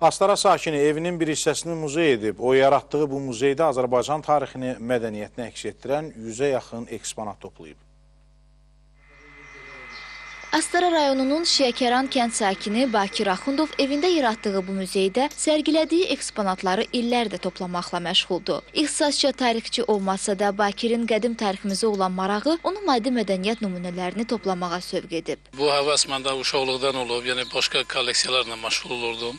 Astara sakini evinin bir hissəsini muzey edib. O yaratdığı bu muzeydə Azərbaycan tarixini, mədəniyyətini əks etdirən 100-ə yaxın eksponat toplayıb. Astara rayonunun Şiyəkəran kənd sakini Bakir Axundov evində yaratdığı bu muzeydə sərgilədiyi eksponatları illərdə toplamaqla məşğuldur. İxtisasca tarixçi olmasa da Bakirin qədim tariximizə olan marağı onu maddi mədəniyyət nümunələrini toplamağa sövq edib. Bu həvəs məndə uşaqlıqdan olub, yəni başqa kolleksiyalarla məşğul olurdum.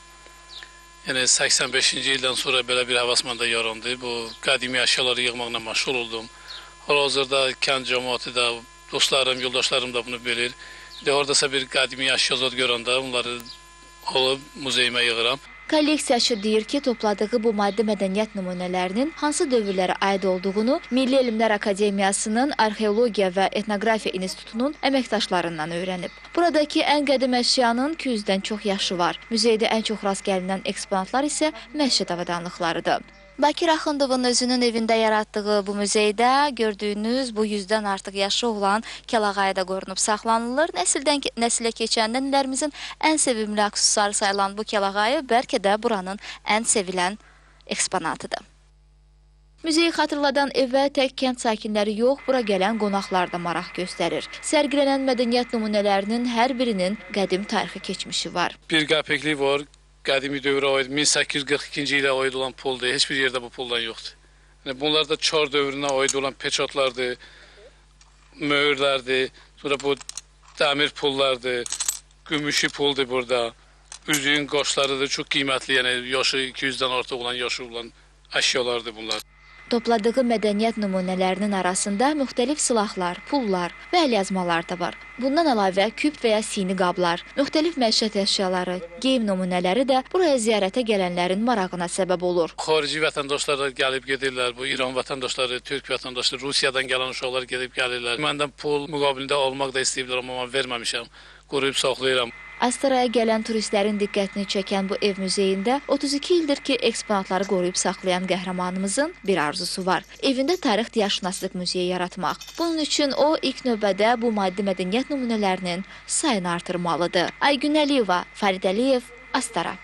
Yəni 85-ci ildən sonra belə bir həvəs məndə yarandı. Bu qədimi əşyaları yığmaqla məşğul oldum. Hal-hazırda kənd cəmiyyəti də, dostlarım, yoldaşlarım da bunu bilir. Oradasa bir qədimi əşyazat görəndə onları alıb muzeyimə yığıram. Kolleksiyaçı deyir ki, topladığı bu maddi mədəniyyət nümunələrinin hansı dövrlərə aid olduğunu Milli Elmlər Akademiyasının Arxeologiya və Etnografiya İnstitutunun əməkdaşlarından öyrənib. Buradakı ən qədim əşyanın 200-dən çox yaşı var. Muzeydə ən çox rast gəlinən eksponatlar isə məişət avadanlıqlarıdır. Bakir Axundovun özünün evində yaratdığı bu muzeydə gördüyünüz bu 100-dən artıq yaşı olan kəlağayı da qorunub saxlanılır. Nəsildən nəsilə keçən nənilərimizin ən sevimli aksesuarı sayılan bu kəlağayı bəlkə də buranın ən sevilən eksponatıdır. Müzeyi xatırladan evə tək kənd sakinləri yox, bura gələn qonaqlar da maraq göstərir. Sərgilənən mədəniyyət nümunələrinin hər birinin qədim tarixi keçmişi var. Bir qəpiklik var. Qədimi dövrə aid 1842-ci ilə aid olan puldur. Heç bir yerdə bu puldan yoxdur. Yəni, bunlar da Çar dövrünə aid olan peçatlardır, möhürlərdir. Sonra bu dəmir pullardır, gümüşü puldur burada. Üzüyün qaşlarıdır, çox qiymətli, yəni yaşı 200-dən artıq olan yaşı olan əşyalardır bunlar. Topladığı mədəniyyət nümunələrinin arasında müxtəlif silahlar, pullar və əlyazmalar da var. Bundan əlavə küp və ya sini qablar, müxtəlif məişət əşyaları, geyim nümunələri də buraya ziyarətə gələnlərin marağına səbəb olur. Xarici vətəndaşlar da gəlib gedirlər, bu İran vətəndaşları, Türk vətəndaşları, Rusiyadan gələn uşaqlar gedib gəlirlər. Məndən pul müqabilində almaq da istəyiblər, amma mən verməmişəm, qoruyub saxlayıram. Astaraya gələn turistlərin diqqətini çəkən bu ev muzeyində 32 ildir ki, eksponatları qoruyub saxlayan qəhrəmanımızın bir arzusu var. Evində tarix-diyarşünaslıq muzeyi yaratmaq. Bunun üçün o, ilk növbədə bu maddi mədəniyyət nümunələrinin sayını artırmalıdır. Aygün Əliyeva, Farid Əliyev, Astara.